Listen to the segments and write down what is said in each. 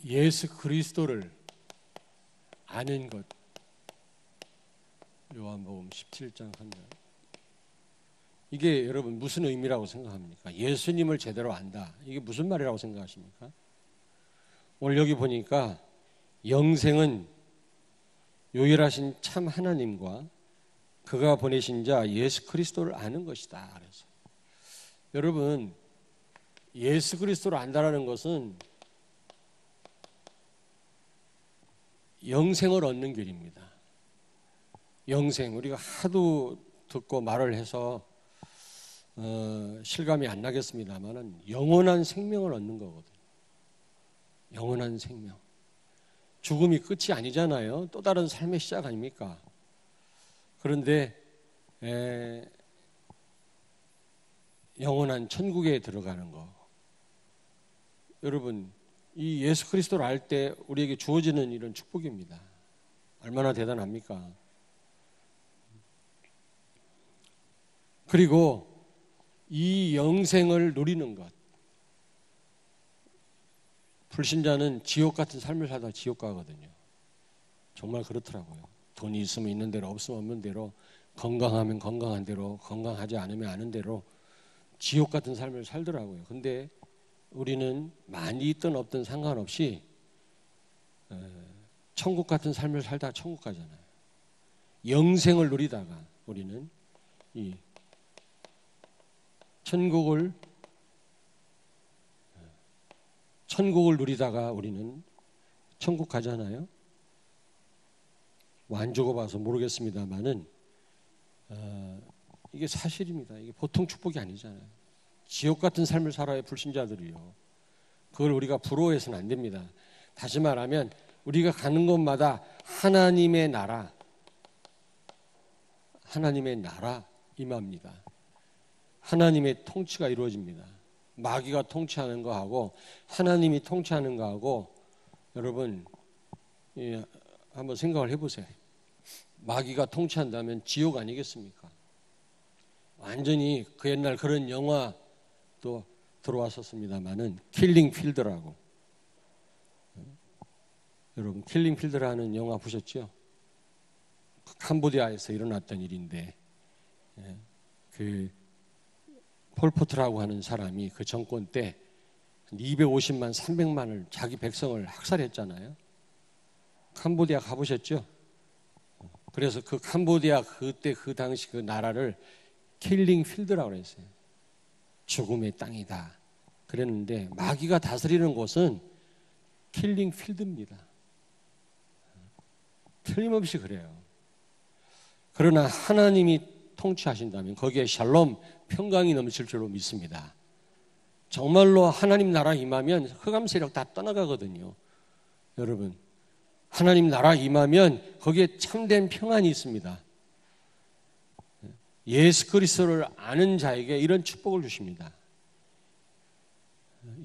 예수 그리스도를 아는 것. 요한복음 17장 3절. 이게 여러분 무슨 의미라고 생각합니까? 예수님을 제대로 안다. 이게 무슨 말이라고 생각하십니까? 오늘 여기 보니까 영생은 유일하신 참 하나님과 그가 보내신 자 예수 그리스도를 아는 것이다. 그래서 여러분 예수 그리스도를 안다라는 것은 영생을 얻는 길입니다. 영생, 우리가 하도 듣고 말을 해서 실감이 안 나겠습니다만 영원한 생명을 얻는 거거든요. 영원한 생명. 죽음이 끝이 아니잖아요. 또 다른 삶의 시작 아닙니까? 그런데 영원한 천국에 들어가는 거. 여러분, 이 예수 그리스도를 알 때 우리에게 주어지는 이런 축복입니다. 얼마나 대단합니까? 그리고 이 영생을 누리는 것. 불신자는 지옥 같은 삶을 살다 지옥 가거든요. 정말 그렇더라고요. 돈이 있으면 있는 대로, 없으면 없는 대로, 건강하면 건강한 대로, 건강하지 않으면 아는 대로 지옥 같은 삶을 살더라고요. 근데 우리는 많이 있든 없든 상관없이 천국 같은 삶을 살다가 천국 가잖아요. 영생을 누리다가 우리는 이 천국을 누리다가 우리는 천국 가잖아요. 뭐 안 적어봐서 모르겠습니다만은 이게 사실입니다. 이게 보통 축복이 아니잖아요. 지옥 같은 삶을 살아요, 불신자들이요. 그걸 우리가 부러워해서는 안 됩니다. 다시 말하면 우리가 가는 곳마다 하나님의 나라 임합니다. 하나님의 통치가 이루어집니다. 마귀가 통치하는 거하고 하나님이 통치하는 거하고 여러분 한번 생각을 해보세요. 마귀가 통치한다면 지옥 아니겠습니까? 완전히 그 옛날 그런 영화도 들어왔었습니다만은 킬링 필드라고. 여러분 킬링 필드라는 영화 보셨죠? 캄보디아에서 일어났던 일인데 그 폴포트라고 하는 사람이 그 정권 때 250만, 300만을 자기 백성을 학살했잖아요. 캄보디아 가보셨죠? 그래서 그 캄보디아 그때 그 당시 그 나라를 킬링 필드라고 그랬어요. 죽음의 땅이다. 그랬는데 마귀가 다스리는 곳은 킬링 필드입니다. 틀림없이 그래요. 그러나 하나님이 통치하신다면 거기에 샬롬, 평강이 넘칠 줄로 믿습니다. 정말로 하나님 나라 임하면 흑암 세력 다 떠나가거든요. 여러분, 하나님 나라 임하면 거기에 참된 평안이 있습니다. 예수 그리스도를 아는 자에게 이런 축복을 주십니다.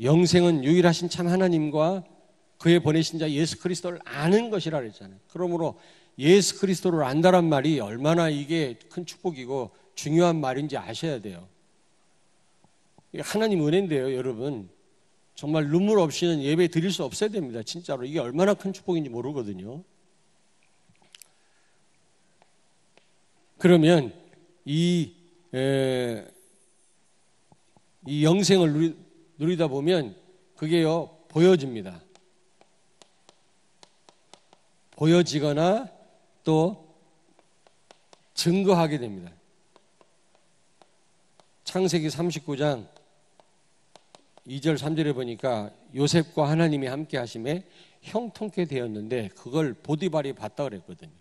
영생은 유일하신 참 하나님과 그의 보내신 자 예수 그리스도를 아는 것이라 그랬잖아요. 그러므로 예수 그리스도를 안다란 말이 얼마나 이게 큰 축복이고 중요한 말인지 아셔야 돼요. 하나님 은혜인데요, 여러분. 정말 눈물 없이는 예배 드릴 수 없어야 됩니다. 진짜로. 이게 얼마나 큰 축복인지 모르거든요. 그러면 이 영생을 누리다 보면 그게요, 보여집니다. 보여지거나 또 증거하게 됩니다. 창세기 39장 2절 3절에 보니까 요셉과 하나님이 함께 하심에 형통케 되었는데 그걸 보디발이 봤다 그랬거든요.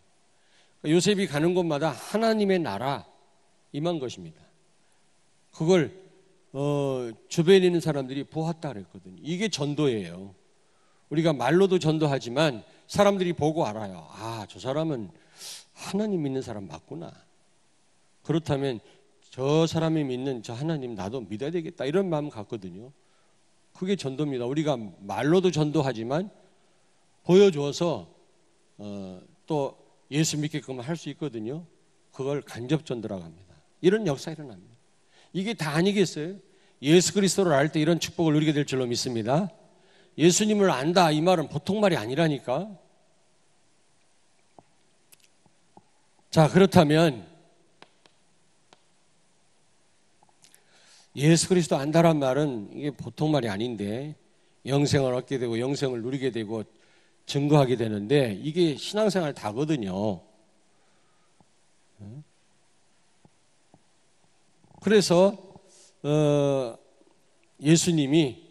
요셉이 가는 곳마다 하나님의 나라 임한 것입니다. 그걸 주변에 있는 사람들이 보았다 그랬거든요. 이게 전도예요. 우리가 말로도 전도하지만 사람들이 보고 알아요. 아, 저 사람은 하나님 믿는 사람 맞구나. 그렇다면 저 사람이 믿는 저 하나님 나도 믿어야 되겠다. 이런 마음 갖거든요. 그게 전도입니다. 우리가 말로도 전도하지만 보여줘서 또 예수 믿게끔 할 수 있거든요. 그걸 간접 전도라고 합니다. 이런 역사 일어납니다. 이게 다 아니겠어요? 예수 그리스도를 알 때 이런 축복을 누리게 될 줄로 믿습니다. 예수님을 안다 이 말은 보통 말이 아니라니까. 자, 그렇다면 예수 그리스도 안다란 말은 이게 보통 말이 아닌데 영생을 얻게 되고 영생을 누리게 되고 증거하게 되는데 이게 신앙생활 다거든요. 그래서 예수님이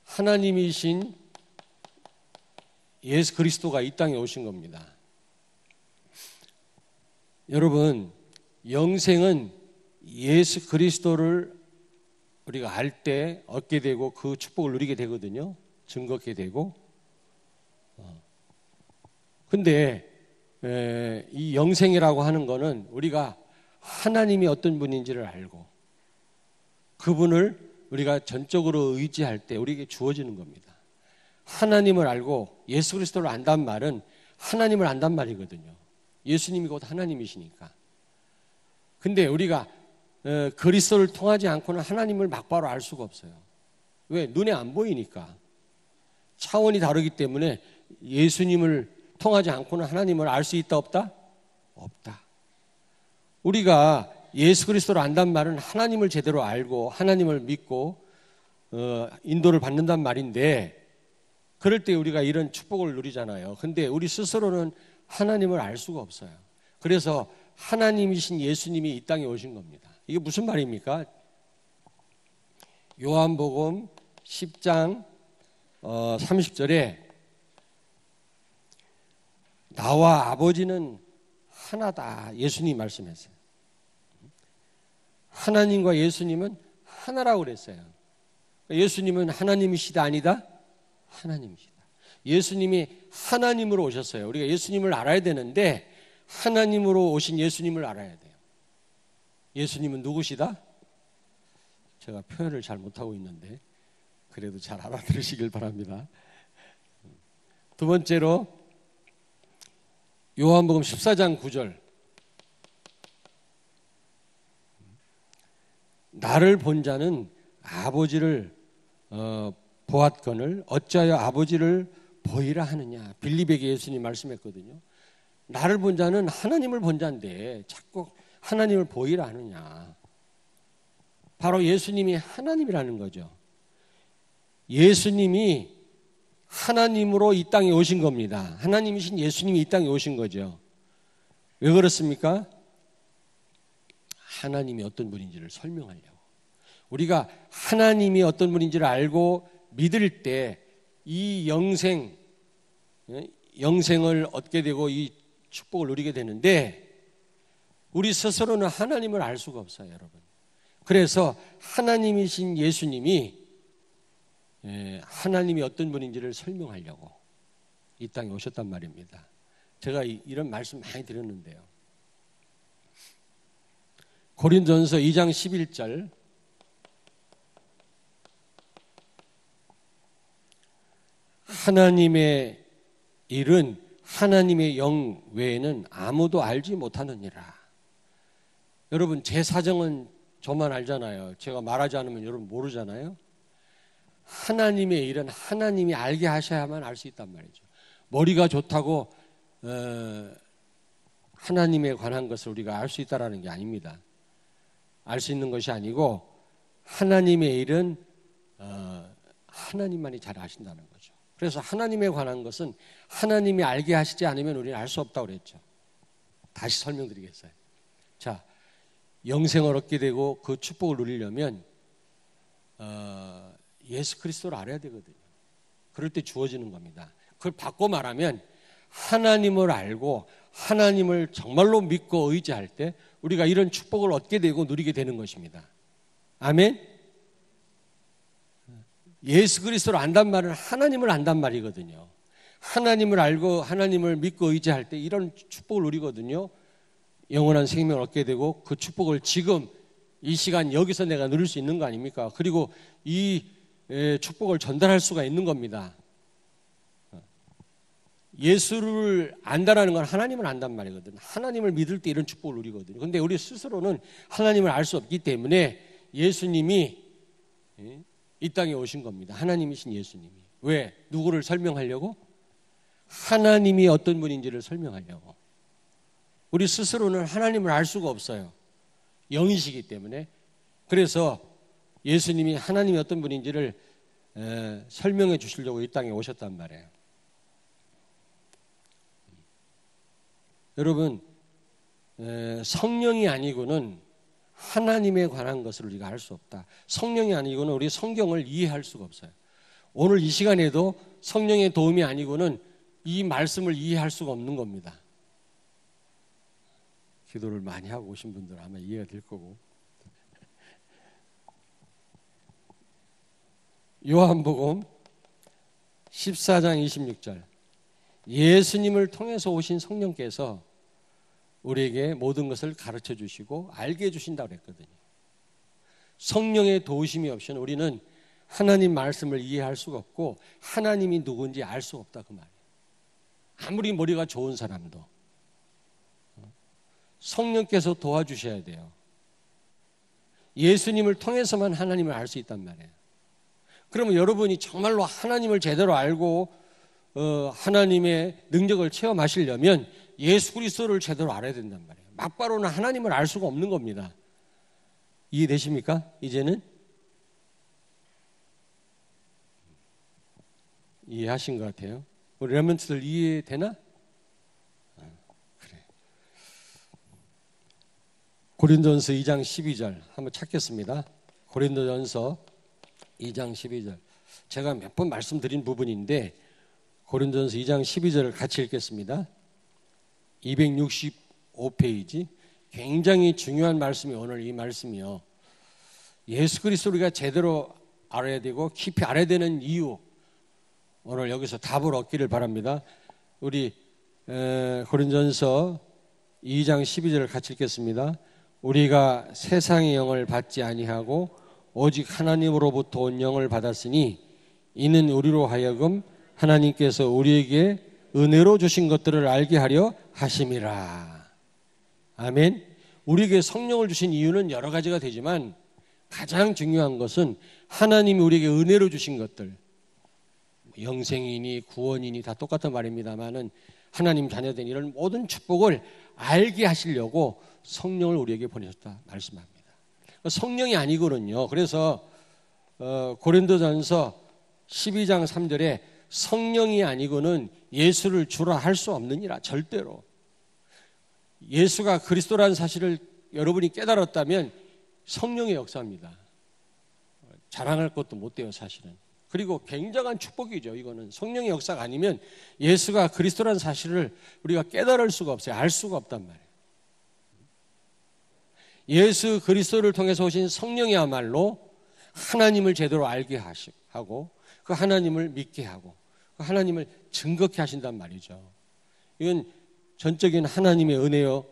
하나님이신 예수 그리스도가 이 땅에 오신 겁니다. 여러분, 영생은 예수 그리스도를 우리가 알 때 얻게 되고 그 축복을 누리게 되거든요. 증거하게 되고. 근데 이 영생이라고 하는 거는 우리가 하나님이 어떤 분인지를 알고 그분을 우리가 전적으로 의지할 때 우리에게 주어지는 겁니다. 하나님을 알고 예수 그리스도를 안단 말은 하나님을 안단 말이거든요. 예수님이 곧 하나님이시니까. 근데 우리가 그리스도를 통하지 않고는 하나님을 막바로 알 수가 없어요. 왜? 눈에 안 보이니까. 차원이 다르기 때문에 예수님을 통하지 않고는 하나님을 알 수 있다 없다? 없다. 우리가 예수 그리스도를 안단 말은 하나님을 제대로 알고 하나님을 믿고 인도를 받는단 말인데 그럴 때 우리가 이런 축복을 누리잖아요. 근데 우리 스스로는 하나님을 알 수가 없어요. 그래서 하나님이신 예수님이 이 땅에 오신 겁니다. 이게 무슨 말입니까? 요한복음 10장 30절에 나와 아버지는 하나다 예수님이 말씀했어요. 하나님과 예수님은 하나라고 그랬어요. 예수님은 하나님이시다 아니다? 하나님이시다. 예수님이 하나님으로 오셨어요. 우리가 예수님을 알아야 되는데 하나님으로 오신 예수님을 알아야 돼요. 예수님은 누구시다? 제가 표현을 잘 못하고 있는데 그래도 잘 알아들으시길 바랍니다. 두 번째로 요한복음 14장 9절 나를 본 자는 아버지를 보았거늘 어찌하여 아버지를 보이라 하느냐. 빌립에게 예수님이 말씀했거든요. 나를 본 자는 하나님을 본 자인데 자꾸 하나님을 보이라 하느냐. 바로 예수님이 하나님이라는 거죠. 예수님이 하나님으로 이 땅에 오신 겁니다. 하나님이신 예수님이 이 땅에 오신 거죠. 왜 그렇습니까? 하나님이 어떤 분인지를 설명하려고. 우리가 하나님이 어떤 분인지를 알고 믿을 때 이 영생을 얻게 되고 이 축복을 누리게 되는데 우리 스스로는 하나님을 알 수가 없어요, 여러분. 그래서 하나님이신 예수님이 하나님이 어떤 분인지를 설명하려고 이 땅에 오셨단 말입니다. 제가 이런 말씀 많이 드렸는데요. 고린도전서 2장 11절 하나님의 일은 하나님의 영 외에는 아무도 알지 못하느니라. 여러분 제 사정은 저만 알잖아요. 제가 말하지 않으면 여러분 모르잖아요. 하나님의 일은 하나님이 알게 하셔야만 알 수 있단 말이죠. 머리가 좋다고 하나님에 관한 것을 우리가 알 수 있다라는 게 아닙니다. 알 수 있는 것이 아니고 하나님의 일은 하나님만이 잘 아신다는 거죠. 그래서 하나님에 관한 것은 하나님이 알게 하시지 않으면 우리는 알 수 없다고 그랬죠. 다시 설명드리겠어요. 자, 영생을 얻게 되고 그 축복을 누리려면 예수 그리스도를 알아야 되거든요. 그럴 때 주어지는 겁니다. 그걸 바꿔 말하면 하나님을 알고 하나님을 정말로 믿고 의지할 때 우리가 이런 축복을 얻게 되고 누리게 되는 것입니다. 아멘? 예수 그리스도를 안단 말은 하나님을 안단 말이거든요. 하나님을 알고 하나님을 믿고 의지할 때 이런 축복을 누리거든요. 영원한 생명을 얻게 되고 그 축복을 지금 이 시간 여기서 내가 누릴 수 있는 거 아닙니까? 그리고 이 축복을 전달할 수가 있는 겁니다. 예수를 안다라는 건 하나님을 안단 말이거든요. 하나님을 믿을 때 이런 축복을 누리거든요. 그런데 우리 스스로는 하나님을 알 수 없기 때문에 예수님이 이 땅에 오신 겁니다. 하나님이신 예수님이. 왜? 누구를 설명하려고? 하나님이 어떤 분인지를 설명하려고. 우리 스스로는 하나님을 알 수가 없어요. 영이시기 때문에. 그래서 예수님이 하나님이 어떤 분인지를 설명해 주시려고 이 땅에 오셨단 말이에요. 여러분, 성령이 아니고는 하나님에 관한 것을 우리가 알 수 없다. 성령이 아니고는 우리 성경을 이해할 수가 없어요. 오늘 이 시간에도 성령의 도움이 아니고는 이 말씀을 이해할 수가 없는 겁니다. 기도를 많이 하고 오신 분들 아마 이해가 될 거고. 요한복음 14장 26절. 예수님을 통해서 오신 성령께서 우리에게 모든 것을 가르쳐 주시고 알게 해 주신다고 그랬거든요. 성령의 도우심이 없이는 우리는 하나님 말씀을 이해할 수가 없고 하나님이 누군지 알 수 없다 그 말이에요. 아무리 머리가 좋은 사람도 성령께서 도와주셔야 돼요. 예수님을 통해서만 하나님을 알 수 있단 말이에요. 그러면 여러분이 정말로 하나님을 제대로 알고 하나님의 능력을 체험하시려면 예수 그리스도를 제대로 알아야 된단 말이에요. 막바로는 하나님을 알 수가 없는 겁니다. 이해되십니까? 이제는? 이해하신 것 같아요. 우리 레몬트들 이해되나? 그래. 고린도전서 2장 12절 한번 찾겠습니다. 고린도전서 2장 12절. 제가 몇 번 말씀드린 부분인데 고린도전서 2장 12절을 같이 읽겠습니다. 265페이지. 굉장히 중요한 말씀이 오늘 이 말씀이요. 예수 그리스도 우리가 제대로 알아야 되고 깊이 알아야 되는 이유, 오늘 여기서 답을 얻기를 바랍니다. 우리 고린도전서 2장 12절을 같이 읽겠습니다. 우리가 세상의 영을 받지 아니하고 오직 하나님으로부터 온 영을 받았으니 이는 우리로 하여금 하나님께서 우리에게 은혜로 주신 것들을 알게 하려 하심이라. 아멘. 우리에게 성령을 주신 이유는 여러 가지가 되지만 가장 중요한 것은 하나님이 우리에게 은혜로 주신 것들, 영생이니 구원이니 다 똑같은 말입니다만은 하나님 자녀된 이런 모든 축복을 알게 하시려고 성령을 우리에게 보내셨다 말씀합니다. 성령이 아니거든요. 그래서 고린도전서 12장 3절에 성령이 아니고는 예수를 주라 할 수 없느니라. 절대로. 예수가 그리스도라는 사실을 여러분이 깨달았다면 성령의 역사입니다. 자랑할 것도 못 돼요, 사실은. 그리고 굉장한 축복이죠. 이거는 성령의 역사가 아니면 예수가 그리스도라는 사실을 우리가 깨달을 수가 없어요. 알 수가 없단 말이에요. 예수 그리스도를 통해서 오신 성령이야말로 하나님을 제대로 알게 하고 그 하나님을 믿게 하고 그 하나님을 증거케 하신단 말이죠. 이건 전적인 하나님의 은혜요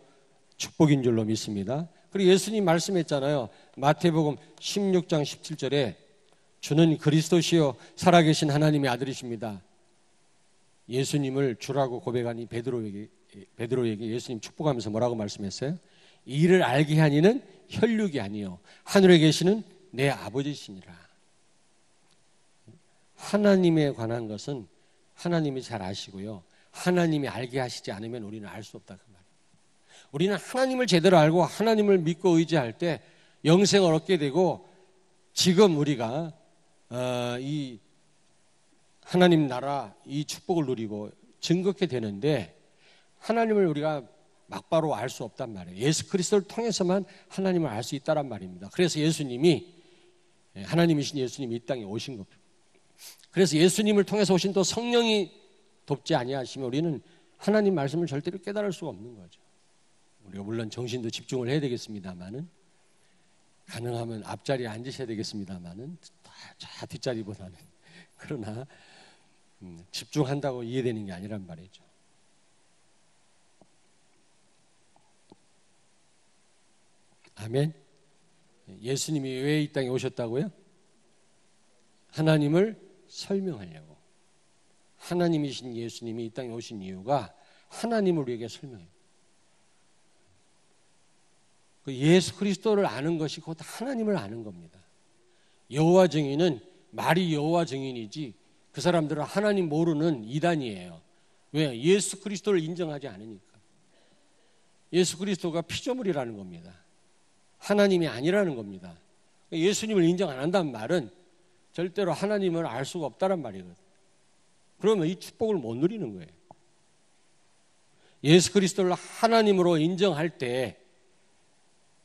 축복인 줄로 믿습니다. 그리고 예수님 말씀했잖아요. 마태복음 16장 17절에 주는 그리스도시요 살아계신 하나님의 아들이십니다. 예수님을 주라고 고백하니 베드로에게 예수님 축복하면서 뭐라고 말씀했어요? 이를 알게 하니는 혈육이 아니요 하늘에 계시는 내 아버지시니라. 하나님에 관한 것은 하나님이 잘 아시고요. 하나님이 알게 하시지 않으면 우리는 알 수 없다 그 말이에요. 우리는 하나님을 제대로 알고 하나님을 믿고 의지할 때 영생을 얻게 되고 지금 우리가 이 하나님 나라 이 축복을 누리고 증거케 되는데 하나님을 우리가 막바로 알 수 없단 말이에요. 예수 그리스도를 통해서만 하나님을 알 수 있다란 말입니다. 그래서 예수님이 하나님이신 예수님이 이 땅에 오신 겁니다. 그래서 예수님을 통해서 오신 또 성령이 돕지 아니하시면 우리는 하나님 말씀을 절대로 깨달을 수가 없는 거죠. 우리가 물론 정신도 집중을 해야 되겠습니다만은 가능하면 앞자리에 앉으셔야 되겠습니다만은 자 뒷자리보다는 그러나 집중한다고 이해되는 게 아니란 말이죠. 아멘. 예수님이 왜 이 땅에 오셨다고요? 하나님을 설명하려고. 하나님이신 예수님이 이 땅에 오신 이유가 하나님을 우리에게 설명해요. 그 예수 그리스도를 아는 것이 곧 하나님을 아는 겁니다. 여호와 증인은 말이 여호와 증인이지 그 사람들은 하나님 모르는 이단이에요. 왜? 예수 그리스도를 인정하지 않으니까. 예수 그리스도가 피조물이라는 겁니다. 하나님이 아니라는 겁니다. 예수님을 인정 안 한다는 말은 절대로 하나님을 알 수가 없다는 말이거든요. 그러면 이 축복을 못 누리는 거예요. 예수 그리스도를 하나님으로 인정할 때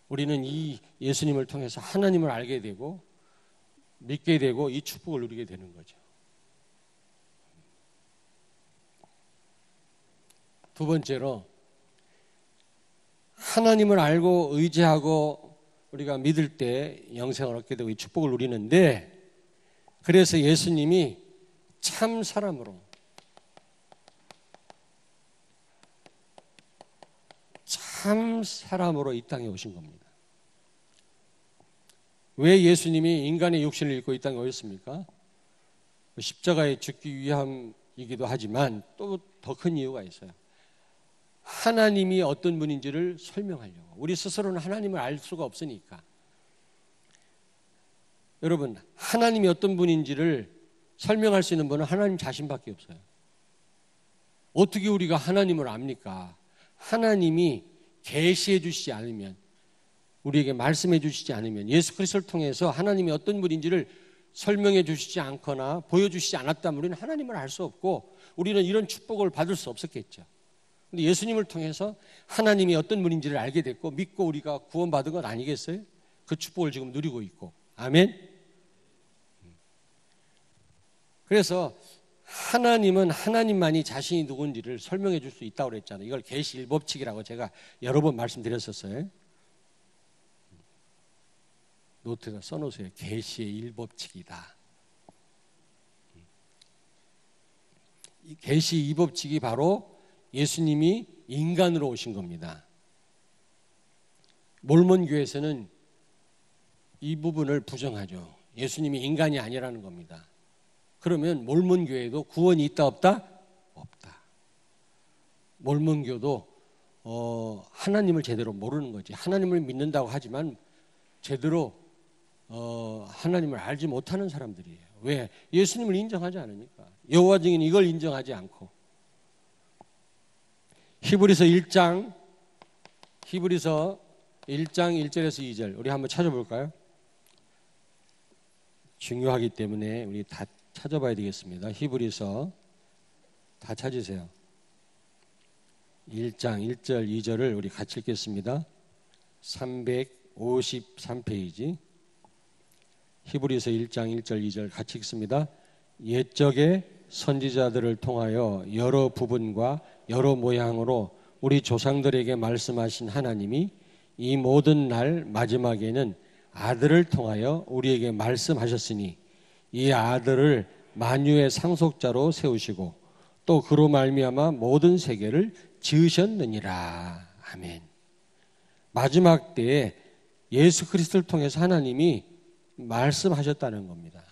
우리는 이 예수님을 통해서 하나님을 알게 되고 믿게 되고 이 축복을 누리게 되는 거죠. 두 번째로 하나님을 알고 의지하고 우리가 믿을 때 영생을 얻게 되고 이 축복을 누리는데, 그래서 예수님이 참 사람으로 이 땅에 오신 겁니다. 왜 예수님이 인간의 육신을 입고 이 땅에 오셨습니까? 십자가에 죽기 위함이기도 하지만 또 더 큰 이유가 있어요. 하나님이 어떤 분인지를 설명하려고. 우리 스스로는 하나님을 알 수가 없으니까. 여러분, 하나님이 어떤 분인지를 설명할 수 있는 분은 하나님 자신밖에 없어요. 어떻게 우리가 하나님을 압니까? 하나님이 계시해 주시지 않으면, 우리에게 말씀해 주시지 않으면, 예수 그리스도를 통해서 하나님이 어떤 분인지를 설명해 주시지 않거나 보여주시지 않았다면 우리는 하나님을 알 수 없고 우리는 이런 축복을 받을 수 없었겠죠. 근데 예수님을 통해서 하나님이 어떤 분인지를 알게 됐고 믿고 우리가 구원받은 건 아니겠어요? 그 축복을 지금 누리고 있고. 아멘. 그래서 하나님은 하나님만이 자신이 누군지를 설명해 줄 수 있다고 그랬잖아요. 이걸 계시 일법칙이라고 제가 여러 번 말씀드렸었어요. 노트에다 써놓으세요. 계시의 일법칙이다. 이 계시 이법칙이 바로 예수님이 인간으로 오신 겁니다. 몰몬 교회에서는 이 부분을 부정하죠. 예수님이 인간이 아니라는 겁니다. 그러면 몰몬 교회도 구원이 있다 없다? 없다. 몰몬 교도 하나님을 제대로 모르는 거지. 하나님을 믿는다고 하지만 제대로 하나님을 알지 못하는 사람들이에요. 왜? 예수님을 인정하지 않으니까. 여호와 증인 이걸 인정하지 않고. 히브리서 1장 1절에서 2절 우리 한번 찾아볼까요? 중요하기 때문에 우리 다 찾아봐야 되겠습니다. 히브리서 다 찾으세요. 1장 1절 2절을 우리 같이 읽겠습니다. 353페이지 히브리서 1장 1절 2절 같이 읽습니다. 옛적의 선지자들을 통하여 여러 부분과 여러 모양으로 우리 조상들에게 말씀하신 하나님이 이 모든 날 마지막에는 아들을 통하여 우리에게 말씀하셨으니 이 아들을 만유의 상속자로 세우시고 또 그로 말미암아 모든 세계를 지으셨느니라. 아멘. 마지막 때에 예수 그리스도를 통해서 하나님이 말씀하셨다는 겁니다.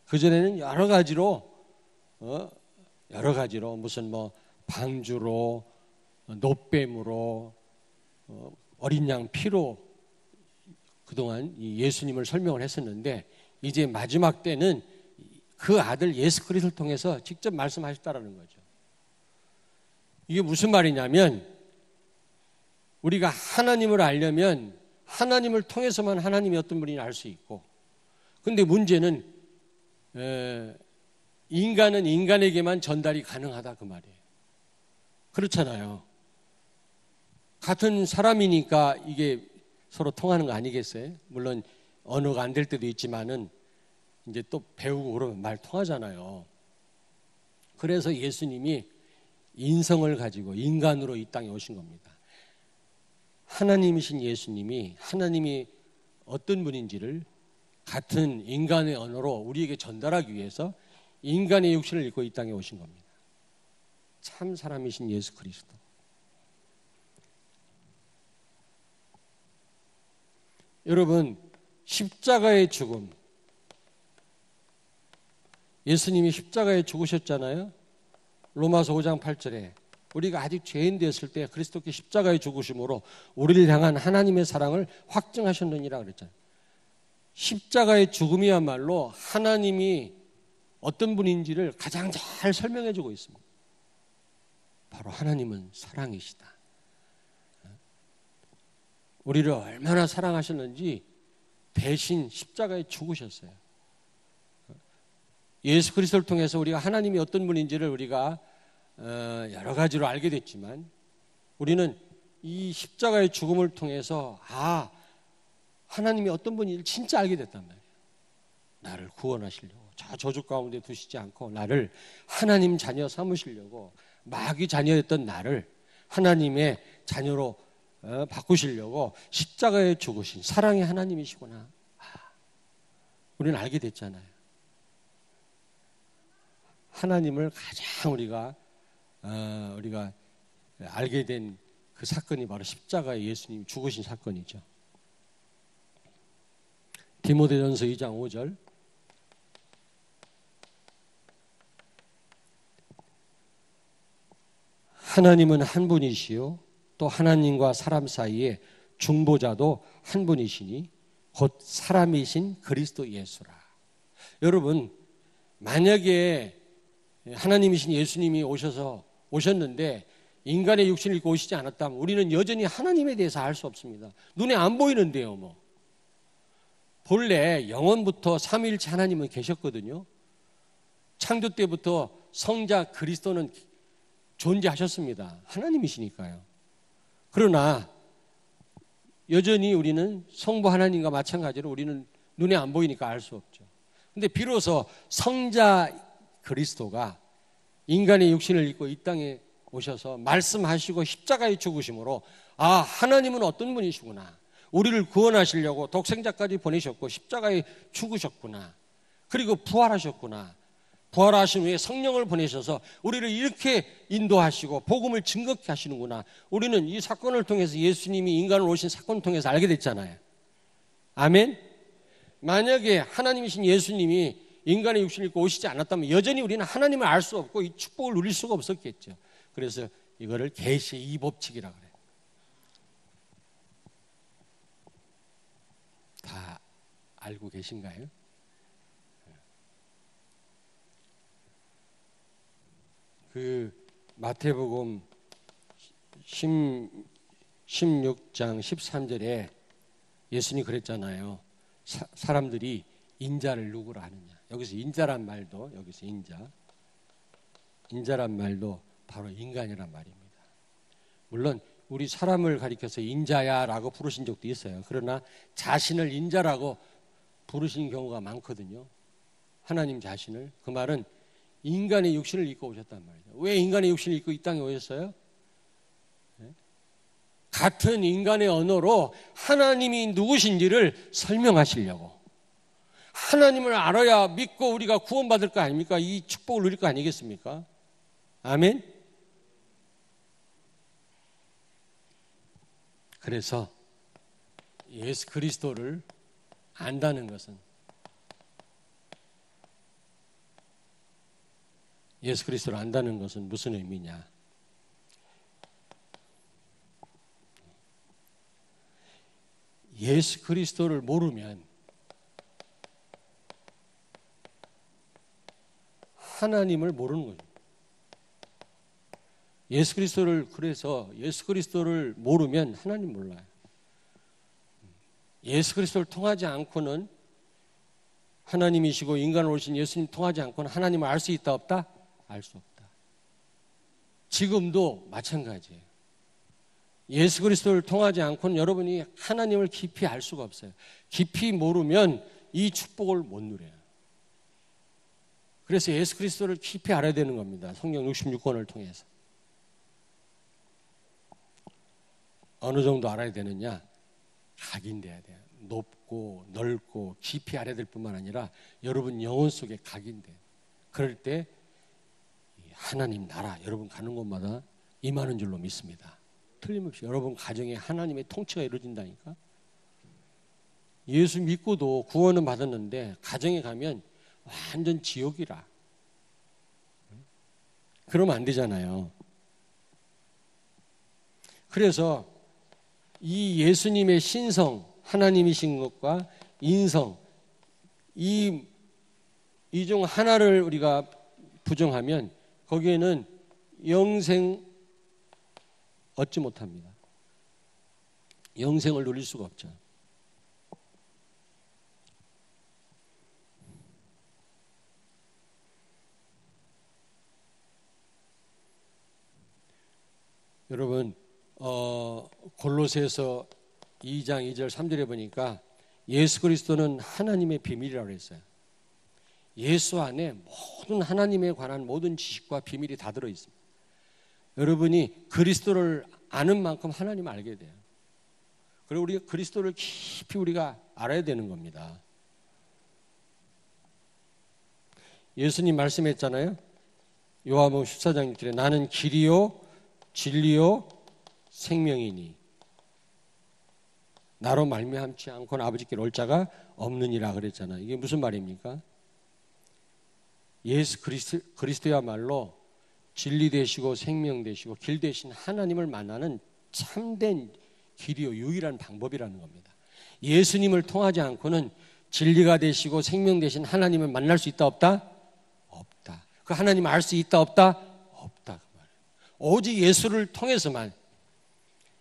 그전에는 여러 가지로 무슨 방주로 노뱀으로 어린 양 피로 그동안 이 예수님을 설명을 했었는데 이제 마지막 때는 그 아들 예수 그리스도를 통해서 직접 말씀하셨다라는 거죠. 이게 무슨 말이냐면 우리가 하나님을 알려면 하나님을 통해서만 하나님이 어떤 분인지 알 수 있고, 근데 문제는 인간은 인간에게만 전달이 가능하다 그 말이에요. 그렇잖아요. 같은 사람이니까 이게 서로 통하는 거 아니겠어요? 물론 언어가 안 될 때도 있지만은 이제 또 배우고 그러면 말 통하잖아요. 그래서 예수님이 인성을 가지고 인간으로 이 땅에 오신 겁니다. 하나님이신 예수님이 하나님이 어떤 분인지를 같은 인간의 언어로 우리에게 전달하기 위해서 인간의 육신을 입고 이 땅에 오신 겁니다. 참 사람이신 예수 그리스도. 여러분, 십자가의 죽음, 예수님이 십자가에 죽으셨잖아요. 로마서 5장 8절에 우리가 아직 죄인 되었을 때 그리스도께 십자가의 죽으심으로 우리를 향한 하나님의 사랑을 확증하셨느니라 그랬잖아요. 십자가의 죽음이야말로 하나님이 어떤 분인지를 가장 잘 설명해 주고 있습니다. 바로 하나님은 사랑이시다. 우리를 얼마나 사랑하셨는지 대신 십자가에 죽으셨어요. 예수 그리스도를 통해서 우리가 하나님이 어떤 분인지를 우리가 여러 가지로 알게 됐지만 우리는 이 십자가의 죽음을 통해서 하나님이 어떤 분인지를 진짜 알게 됐단 말이에요. 나를 구원하시려고 저 저주 가운데 두시지 않고 나를 하나님 자녀 삼으시려고 마귀 자녀였던 나를 하나님의 자녀로 바꾸시려고 십자가에 죽으신 사랑의 하나님이시구나. 우리는 알게 됐잖아요. 하나님을 가장 우리가 알게 된 그 사건이 바로 십자가에 예수님이 죽으신 사건이죠. 디모데전서 2장 5절. 하나님은 한 분이시요 또 하나님과 사람 사이에 중보자도 한 분이시니 곧 사람이신 그리스도 예수라. 여러분, 만약에 하나님이신 예수님이 오셨는데 인간의 육신을 입고 오시지 않았다면 우리는 여전히 하나님에 대해서 알 수 없습니다. 눈에 안 보이는데요. 본래 영원부터 삼위일체 하나님은 계셨거든요. 창조 때부터 성자 그리스도는 존재하셨습니다. 하나님이시니까요. 그러나 여전히 우리는 성부 하나님과 마찬가지로 우리는 눈에 안 보이니까 알 수 없죠. 근데 비로소 성자 그리스도가 인간의 육신을 입고 이 땅에 오셔서 말씀하시고 십자가에 죽으심으로 하나님은 어떤 분이시구나. 우리를 구원하시려고 독생자까지 보내셨고 십자가에 죽으셨구나. 그리고 부활하셨구나. 부활하신 후에 성령을 보내셔서 우리를 이렇게 인도하시고 복음을 증거케 하시는구나. 우리는 이 사건을 통해서 예수님이 인간으로 오신 사건을 통해서 알게 됐잖아요. 아멘? 만약에 하나님이신 예수님이 인간의 육신을 입고 오시지 않았다면 여전히 우리는 하나님을 알 수 없고 이 축복을 누릴 수가 없었겠죠. 그래서 이거를 계시의 이 법칙이라고 그래요. 다 알고 계신가요? 그 마태복음 16장 13절에 예수님이 그랬잖아요. 사람들이 인자를 누구로 아느냐. 여기서 인자란 말도 인자란 말도 바로 인간이란 말입니다. 물론 우리 사람을 가리켜서 인자야라고 부르신 적도 있어요. 그러나 자신을 인자라고 부르신 경우가 많거든요. 하나님 자신을. 그 말은 인간의 육신을 입고 오셨단 말이죠. 왜 인간의 육신을 입고 이 땅에 오셨어요? 같은 인간의 언어로 하나님이 누구신지를 설명하시려고. 하나님을 알아야 믿고 우리가 구원받을 거 아닙니까? 이 축복을 누릴 거 아니겠습니까? 아멘? 그래서 예수 그리스도를 안다는 것은 무슨 의미냐? 예수 그리스도를 모르면 하나님을 모르는 거죠. 예수 그리스도를 모르면 하나님 몰라요. 예수 그리스도를 통하지 않고는 하나님이시고 인간으로 오신 예수님 통하지 않고는 하나님을 알 수 있다 없다? 알 수 없다. 지금도 마찬가지예요. 예수 그리스도를 통하지 않고는 여러분이 하나님을 깊이 알 수가 없어요. 깊이 모르면 이 축복을 못 누려요. 그래서 예수 그리스도를 깊이 알아야 되는 겁니다. 성경 66권을 통해서. 어느 정도 알아야 되느냐? 각인돼야 돼요. 높고 넓고 깊이 알아야 될 뿐만 아니라 여러분 영혼 속에 각인돼요. 그럴 때 하나님 나라 여러분 가는 곳마다 임하는 줄로 믿습니다. 틀림없이 여러분 가정에 하나님의 통치가 이루어진다니까. 예수 믿고도 구원은 받았는데 가정에 가면 완전 지옥이라. 그러면 안 되잖아요. 그래서 이 예수님의 신성, 하나님이신 것과 인성, 이 중 하나를 우리가 부정하면 거기에는 영생 얻지 못합니다. 영생을 누릴 수가 없죠. 여러분, 골로새서 2장 2절 3절에 보니까 예수 그리스도는 하나님의 비밀이라고 했어요. 예수 안에 모든 하나님에 관한 모든 지식과 비밀이 다 들어있습니다. 여러분이 그리스도를 아는 만큼 하나님을 알게 돼요. 그리고 우리가 그리스도를 깊이 우리가 알아야 되는 겁니다. 예수님 말씀했잖아요. 요한복음 14장 6절에 나는 길이요 진리요 생명이니 나로 말미암지 않고는 아버지께로 올 자가 없느니라 그랬잖아요. 이게 무슨 말입니까? 예수 그리스도야말로 진리 되시고 생명 되시고 길 되신 하나님을 만나는 참된 길이요 유일한 방법이라는 겁니다. 예수님을 통하지 않고는 진리가 되시고 생명 되신 하나님을 만날 수 있다 없다? 없다. 그 하나님을 알 수 있다 없다? 없다. 그 말이에요. 오직 예수를 통해서만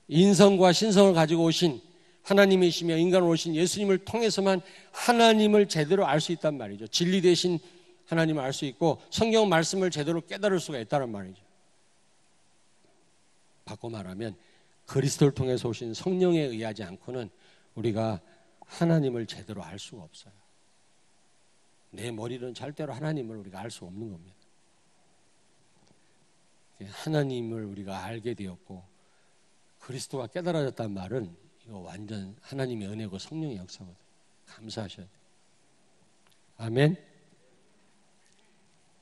인성과 신성을 가지고 오신 하나님이시며 인간으로 오신 예수님을 통해서만 하나님을 제대로 알 수 있단 말이죠. 진리 되신 하나님을 알 수 있고 성경 말씀을 제대로 깨달을 수가 있다는 말이죠. 바꿔 말하면 그리스도를 통해서 오신 성령에 의하지 않고는 우리가 하나님을 제대로 알 수가 없어요. 내 머리로는 절대로 하나님을 우리가 알 수 없는 겁니다. 하나님을 우리가 알게 되었고 그리스도가 깨달아졌다는 말은 이거 완전 하나님의 은혜고 성령의 역사거든요. 감사하셔야 돼요. 아멘.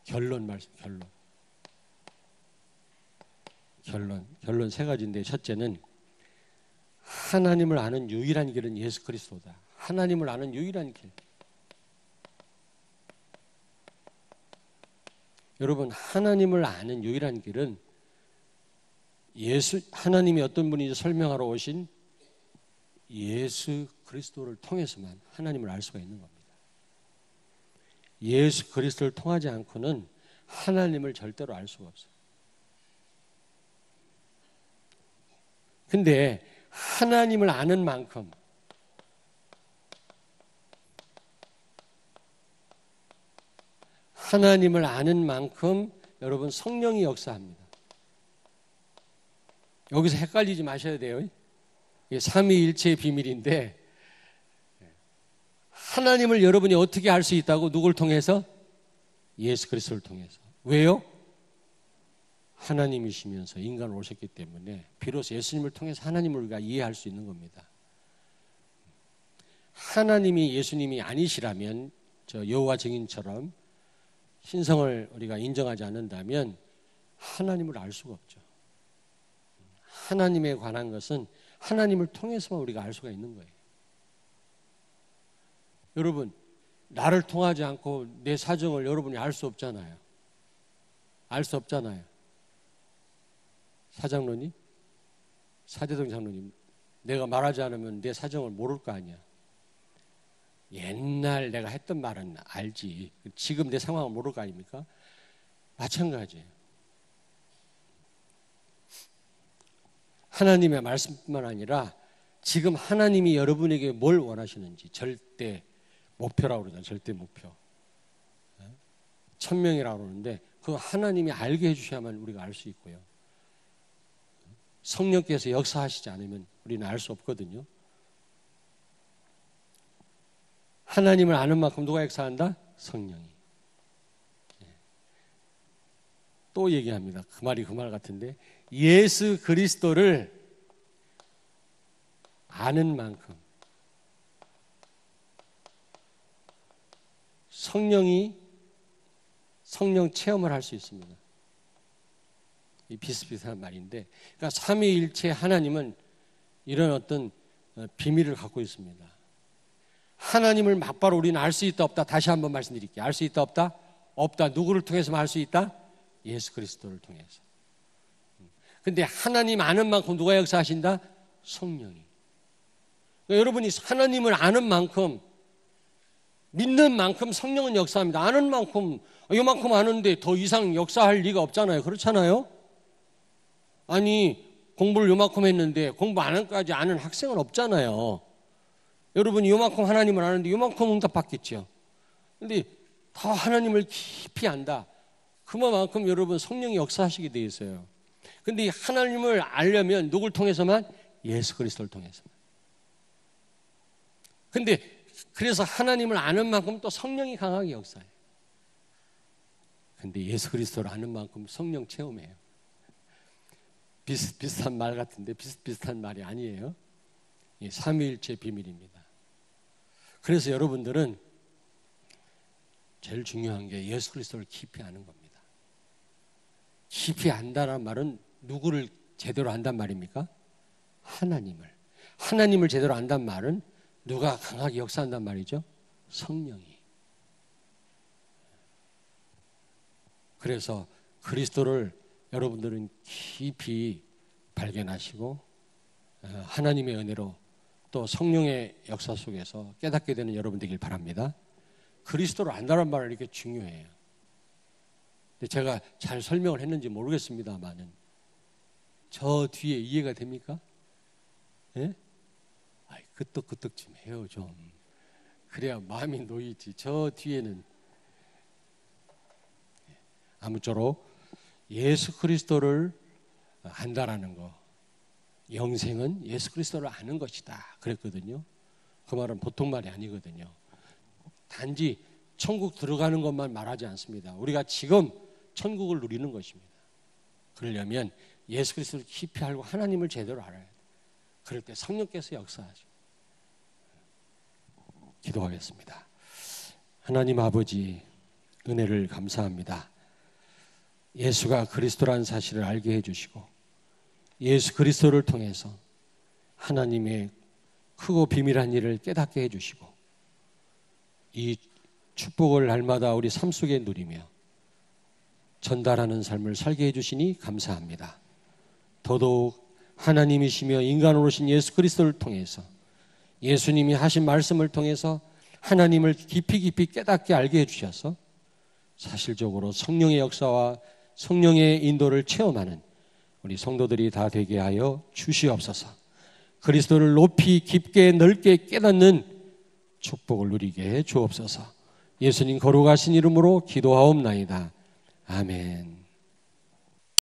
결론 말씀, 결론 세 가지인데 첫째는 하나님을 아는 유일한 길은 예수 그리스도다. 하나님을 아는 유일한 길. 여러분, 하나님을 아는 유일한 길은 하나님이 어떤 분인지 설명하러 오신 예수 그리스도를 통해서만 하나님을 알 수가 있는 겁니다. 예수 그리스도를 통하지 않고는 하나님을 절대로 알 수가 없어요. 근데 하나님을 아는 만큼 여러분 성령이 역사합니다. 여기서 헷갈리지 마셔야 돼요. 이게 삼위일체의 비밀인데 하나님을 여러분이 어떻게 알 수 있다고? 누굴 통해서? 예수 그리스도를 통해서. 왜요? 하나님이시면서 인간으로 오셨기 때문에 비로소 예수님을 통해서 하나님을 우리가 이해할 수 있는 겁니다. 하나님이 예수님이 아니시라면 저 여호와 증인처럼 신성을 우리가 인정하지 않는다면 하나님을 알 수가 없죠. 하나님에 관한 것은 하나님을 통해서만 우리가 알 수가 있는 거예요. 여러분, 나를 통하지 않고 내 사정을 여러분이 알 수 없잖아요. 알 수 없잖아요. 사장로님, 사대동 장로님, 내가 말하지 않으면 내 사정을 모를 거 아니야. 옛날 내가 했던 말은 알지. 지금 내 상황을 모를 거 아닙니까? 마찬가지예요. 하나님의 말씀뿐만 아니라 지금 하나님이 여러분에게 뭘 원하시는지 절대 목표라고 그러잖아요. 절대 목표. 1000명이라고 그러는데 그 하나님이 알게 해주셔야만 우리가 알 수 있고요. 성령께서 역사하시지 않으면 우리는 알 수 없거든요. 하나님을 아는 만큼 누가 역사한다? 성령이. 또 얘기합니다. 그 말이 그 말 같은데 예수 그리스도를 아는 만큼 성령 체험을 할 수 있습니다. 이 비슷비슷한 말인데, 그러니까 삼위일체 하나님은 이런 어떤 비밀을 갖고 있습니다. 하나님을 막바로 우리는 알 수 있다 없다. 다시 한번 말씀드릴게요. 알 수 있다 없다? 없다. 누구를 통해서만 알 수 있다? 예수 그리스도를 통해서. 근데 하나님 아는 만큼 누가 역사하신다? 성령이. 그러니까 여러분이 하나님을 아는 만큼, 믿는 만큼 성령은 역사합니다. 아는 만큼, 요만큼 아는데 더 이상 역사할 리가 없잖아요. 그렇잖아요? 아니, 공부를 요만큼 했는데 공부 안 한까지 아는 학생은 없잖아요. 여러분이 요만큼 하나님을 아는데 요만큼 응답 받겠죠. 근데 더 하나님을 깊이 안다. 그만큼 여러분 성령이 역사하시게 돼 있어요. 근데 하나님을 알려면 누굴 통해서만? 예수 그리스도를 통해서만. 근데 그래서 하나님을 아는 만큼 또 성령이 강하게 역사해요. 근데 예수 그리스도를 아는 만큼 성령 체험해요. 비슷비슷한 말 같은데 비슷비슷한 말이 아니에요. 이 삼위일체 비밀입니다. 그래서 여러분들은 제일 중요한 게 예수 그리스도를 깊이 아는 겁니다. 깊이 안다는 말은 누구를 제대로 안단 말입니까? 하나님을. 하나님을 제대로 안단 말은 누가 강하게 역사한단 말이죠? 성령이. 그래서 그리스도를 여러분들은 깊이 발견하시고 하나님의 은혜로 또 성령의 역사 속에서 깨닫게 되는 여러분 되길 바랍니다. 그리스도를 안다는 말은 이렇게 중요해요. 근데 제가 잘 설명을 했는지 모르겠습니다만은 저 뒤에 이해가 됩니까? 예? 끄떡끄떡 좀 해요 좀. 그래야 마음이 놓이지. 저 뒤에는 아무쪼록 예수 그리스도를 안다라는 거, 영생은 예수 그리스도를 아는 것이다 그랬거든요. 그 말은 보통 말이 아니거든요. 단지 천국 들어가는 것만 말하지 않습니다. 우리가 지금 천국을 누리는 것입니다. 그러려면 예수 그리스도를 깊이 알고 하나님을 제대로 알아야 돼요. 그럴 때 성령께서 역사하죠. 기도하겠습니다. 하나님 아버지, 은혜를 감사합니다. 예수가 그리스도라는 사실을 알게 해주시고 예수 그리스도를 통해서 하나님의 크고 비밀한 일을 깨닫게 해주시고 이 축복을 날마다 우리 삶 속에 누리며 전달하는 삶을 살게 해주시니 감사합니다. 더더욱 하나님이시며 인간으로 오신 예수 그리스도를 통해서 예수님이 하신 말씀을 통해서 하나님을 깊이 깨닫게 알게 해주셔서 사실적으로 성령의 역사와 성령의 인도를 체험하는 우리 성도들이 다 되게 하여 주시옵소서. 그리스도를 높이 깊게 넓게 깨닫는 축복을 누리게 해 주옵소서. 예수님 거룩하신 이름으로 기도하옵나이다. 아멘.